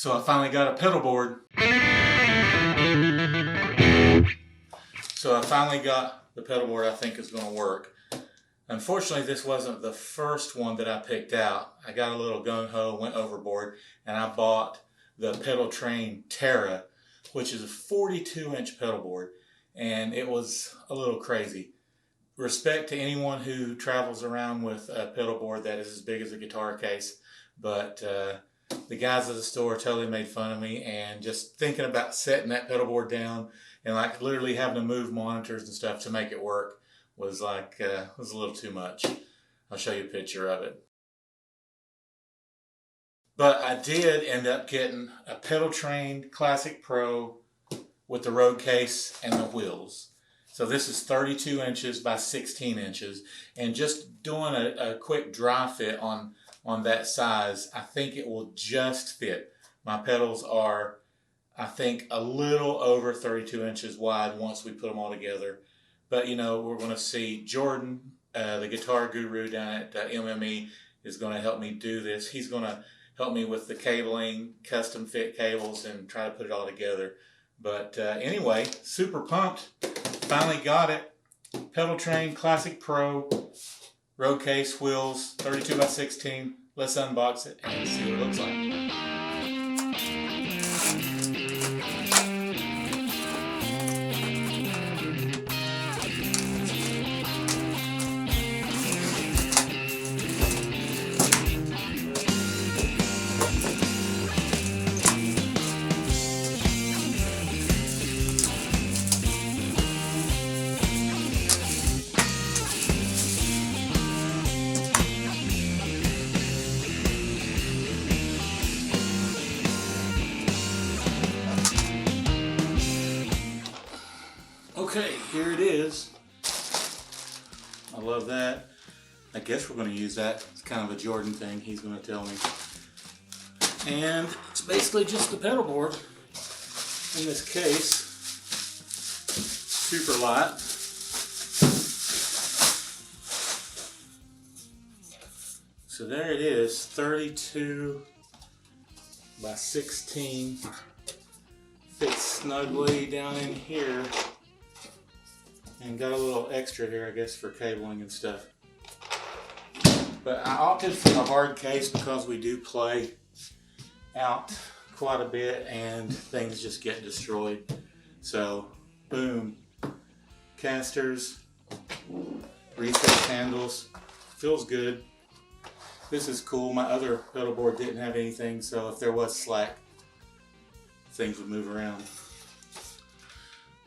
So I finally got a pedal board. So I finally got the pedal board I think is going to work. Unfortunately, this wasn't the first one that I picked out. I got a little gung-ho, went overboard, and I bought the Pedal Train Terra, which is a 42-inch pedal board, and it was a little crazy. Respect to anyone who travels around with a pedal board that is as big as a guitar case, but the guys at the store totally made fun of me, and just thinking about setting that pedal board down and like literally having to move monitors and stuff to make it work was like was a little too much. I'll show you a picture of it. But I did end up getting a Pedal Train Classic Pro with the road case and the wheels. So this is 32 inches by 16 inches, and just doing a quick dry fit on that size, I think it will just fit. My pedals are, I think, a little over 32 inches wide once we put them all together. But you know, we're going to see Jordan, the guitar guru down at MME, is going to help me do this. He's going to help me with the cabling, custom fit cables, and try to put it all together. But anyway, super pumped. Finally got it. Pedal Train Classic Pro, road case, wheels, 32 by 16. Let's unbox it and see what it looks like. Okay, here it is. I love that. I guess we're going to use that. It's kind of a Jordan thing, he's going to tell me. And it's basically just the pedal board in this case. Super light. So there it is, 32 by 16. Fits snugly down in here. And got a little extra here, I guess, for cabling and stuff. But I opted for the hard case because we do play out quite a bit and things just get destroyed. So, boom. Casters, recess handles. Feels good. This is cool. My other pedal board didn't have anything, so if there was slack, things would move around.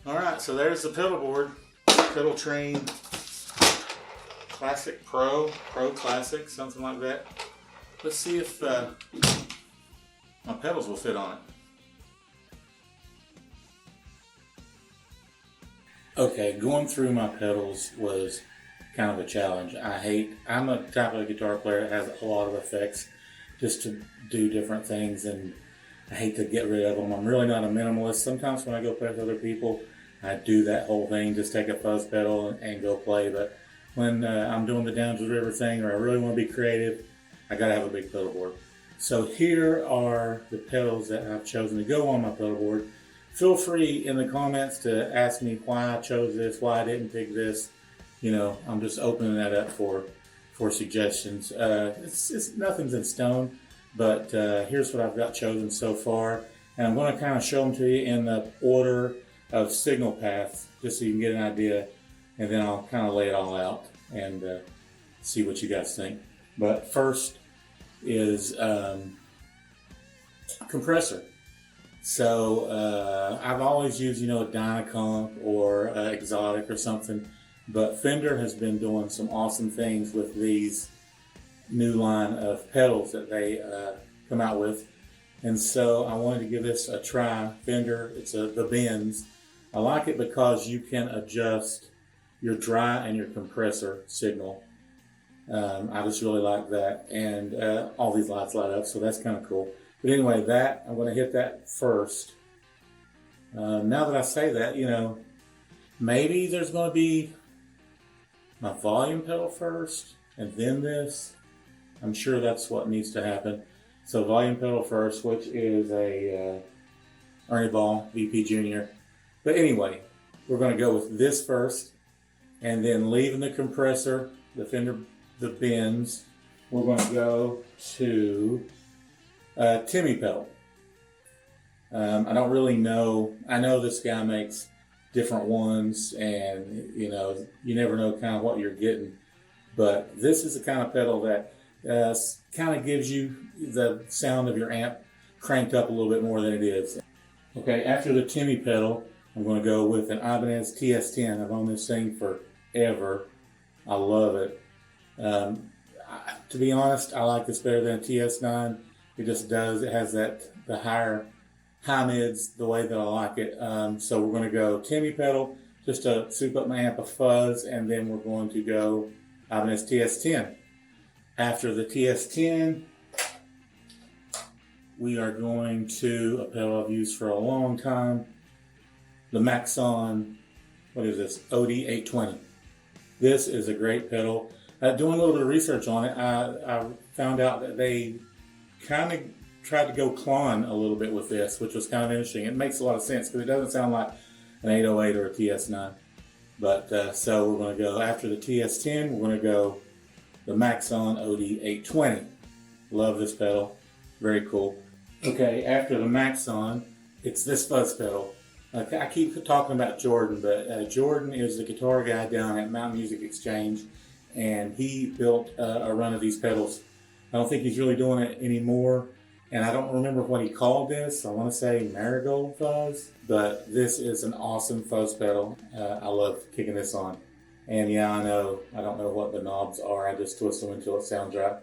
Alright, so there's the pedal board. Pedal Train Classic Pro Classic, something like that. Let's see if my pedals will fit on it. Okay, going through my pedals was kind of a challenge. I'm a type of guitar player that has a lot of effects just to do different things, and I hate to get rid of them. I'm really not a minimalist. Sometimes when I go play with other people, I do that whole thing, just take a fuzz pedal and go play. But when I'm doing the Down to the River thing, or I really want to be creative, I gotta have a big pedal board. So here are the pedals that I've chosen to go on my pedal board. Feel free in the comments to ask me why I chose this, why I didn't pick this. You know, I'm just opening that up for suggestions. It's nothing's in stone, but here's what I've got chosen so far. And I'm going to kind of show them to you in the order of signal paths, just so you can get an idea, and then I'll kind of lay it all out and see what you guys think. But first is compressor. So I've always used, you know, a Dynacomp or Exotic or something, but Fender has been doing some awesome things with these new line of pedals that they come out with. And so I wanted to give this a try. Fender, it's the Benz. I like it because you can adjust your dry and your compressor signal. I just really like that. And all these lights light up, so that's kind of cool. But anyway, I'm going to hit that first. Now that I say that, you know, maybe there's going to be my volume pedal first and then this. I'm sure that's what needs to happen. So volume pedal first, which is a Ernie Ball VP Junior. But anyway, we're going to go with this first, and then leaving the compressor, the fender, the bends, we're going to go to Timmy pedal. I don't really know. I know this guy makes different ones, and you never know kind of what you're getting. But this is the kind of pedal that kind of gives you the sound of your amp cranked up a little bit more than it is. Okay, after the Timmy pedal, I'm going to go with an Ibanez TS10. I've owned this thing forever. I love it. To be honest, I like this better than a TS9. It just does. It has the high mids the way that I like it. So we're going to go Timmy pedal just to soup up my amp of fuzz, and then we're going to go Ibanez TS10. After the TS10, we are going to a pedal I've used for a long time, the Maxon, what is this, OD820. This is a great pedal. Doing a little bit of research on it, I found out that they kind of tried to go clawing a little bit with this, which was kind of interesting. It makes a lot of sense because it doesn't sound like an 808 or a TS9. But so we're going to go, after the TS10, we're going to go the Maxon OD820. Love this pedal. Very cool. Okay, after the Maxon, it's this fuzz pedal. I keep talking about Jordan, but Jordan is the guitar guy down at Mountain Music Exchange, and he built a run of these pedals. I don't think he's really doing it anymore, and I don't remember what he called this. I want to say Marigold Fuzz, but this is an awesome fuzz pedal. I love kicking this on. And yeah, I don't know what the knobs are. I just twist them until it sounds right.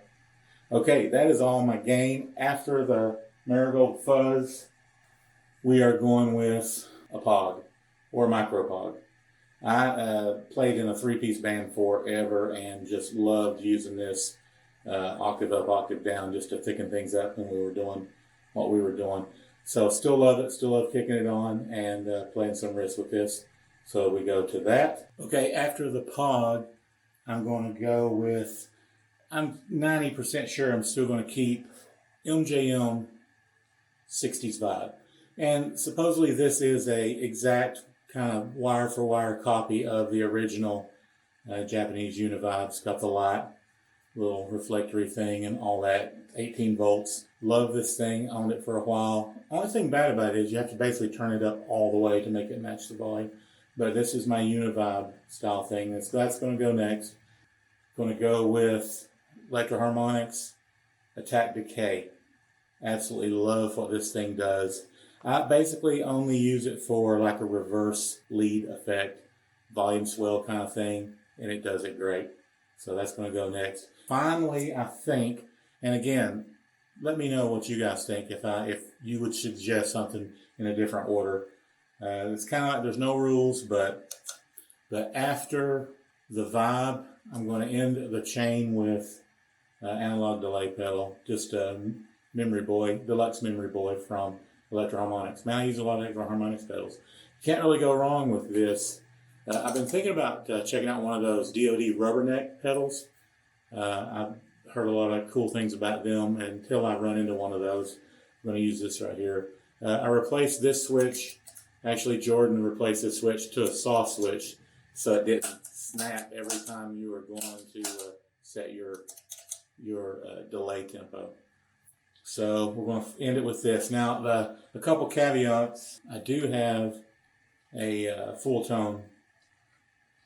Okay, that is all my game. After the Marigold Fuzz, we are going with a Pog or a micro Pog. I played in a three-piece band forever and just loved using this octave up, octave down, just to thicken things up when we were doing what we were doing. So still love it, still love kicking it on and playing some riffs with this. So we go to that. Okay, after the Pog, I'm going to go with, I'm 90% sure I'm still going to keep MJM 60s vibe. And supposedly this is a exact kind of wire for wire copy of the original Japanese Univibe. It's got the light, little reflectory thing and all that, 18 volts. Love this thing, owned it for a while. Only thing bad about it is you have to basically turn it up all the way to make it match the volume. But this is my Univibe style thing. That's going to go next. Going to go with Electro Harmonix Attack Decay. Absolutely love what this thing does. I basically only use it for like a reverse lead effect, volume swell kind of thing, and it does it great. So that's going to go next. Finally, I think, and again, let me know what you guys think if you would suggest something in a different order. It's kind of like there's no rules, but after the vibe, I'm going to end the chain with analog delay pedal, just a Memory Boy, deluxe Memory Boy from Electro Harmonix. Man, I use a lot of Electro Harmonix pedals. Can't really go wrong with this. I've been thinking about checking out one of those DoD rubberneck pedals. I've heard a lot of cool things about them, and until I run into one of those, I'm going to use this right here. I replaced this switch. Actually, Jordan replaced this switch to a soft switch, so it didn't snap every time you were going to set your delay tempo. So we're going to end it with this. Now, a couple caveats. I do have a full tone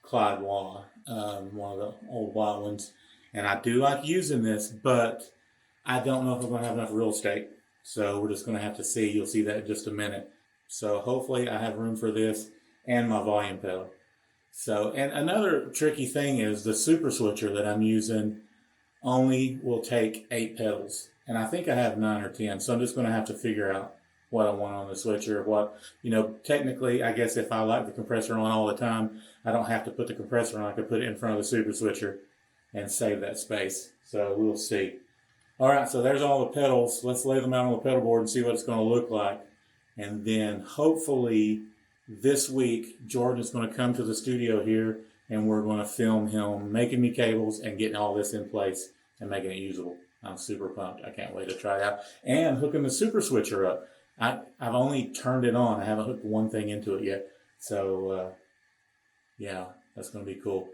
Clyde wah, one of the old wah ones, and I do like using this, but I don't know if I'm going to have enough real estate. So we're just going to have to see. You'll see that in just a minute. So hopefully I have room for this and my volume pedal. So, and another tricky thing is the super switcher that I'm using only will take 8 pedals. And I think I have 9 or 10. So I'm just going to have to figure out what I want on the switcher. Technically, I guess if I like the compressor on all the time, I don't have to put the compressor on. I could put it in front of the super switcher and save that space. So we'll see. All right, so there's all the pedals. Let's lay them out on the pedal board and see what it's going to look like. And then hopefully this week, Jordan is going to come to the studio here and we're going to film him making me cables and getting all this in place and making it usable. I'm super pumped. I can't wait to try it out. And hooking the super switcher up. I've only turned it on. I haven't hooked one thing into it yet. So, yeah, that's going to be cool.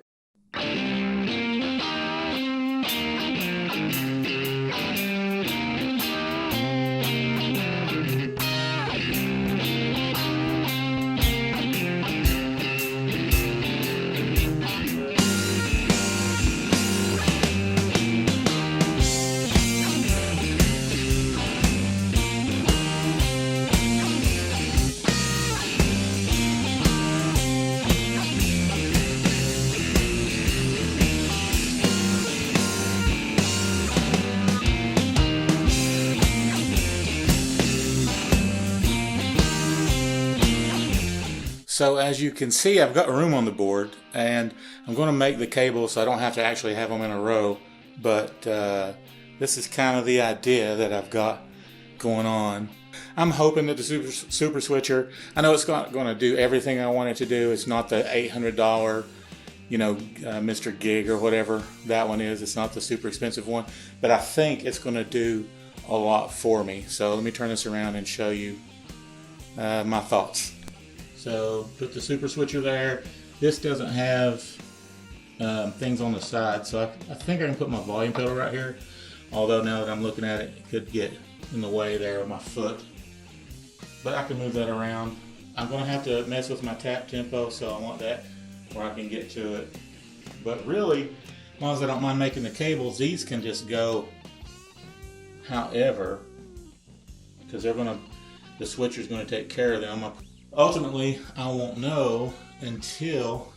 So as you can see, I've got room on the board, and I'm going to make the cables so I don't have to actually have them in a row. But this is kind of the idea that I've got going on. I'm hoping that the super switcher, I know it's not going to do everything I want it to do. It's not the $800, Mr. Gig or whatever that one is. It's not the super expensive one, but I think it's going to do a lot for me. So let me turn this around and show you my thoughts. So put the super switcher there. This doesn't have things on the side, so I think I can put my volume pedal right here. Although now that I'm looking at it, it could get in the way there of my foot. But I can move that around. I'm going to have to mess with my tap tempo, so I want that where I can get to it. But really, as long as I don't mind making the cables, these can just go however, because the switcher's going to take care of them. Ultimately, I won't know until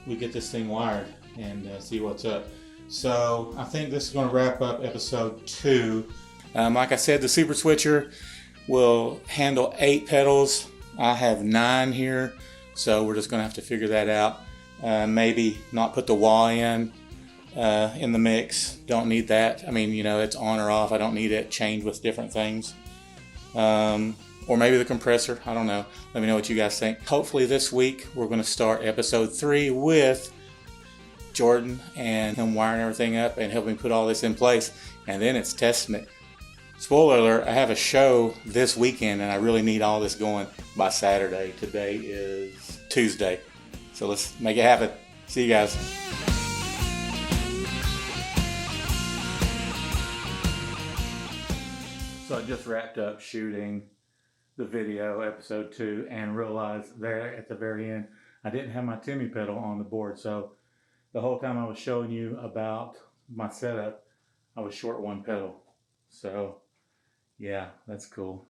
we get this thing wired and see what's up. So I think this is going to wrap up episode 2. Like I said, the super switcher will handle 8 pedals. I have 9 here, so we're just going to have to figure that out. Maybe not put the wah in the mix. Don't need that. I mean, it's on or off. I don't need it chained with different things. Or maybe the compressor, I don't know. Let me know what you guys think. Hopefully this week we're going to start episode 3 with Jordan and him wiring everything up and helping put all this in place. And then it's testing it. Spoiler alert, I have a show this weekend and I really need all this going by Saturday. Today is Tuesday. So let's make it happen. See you guys. So I just wrapped up shooting the video, episode 2, and realized there at the very end I didn't have my Timmy pedal on the board. So the whole time I was showing you about my setup, I was short one pedal. So yeah, that's cool.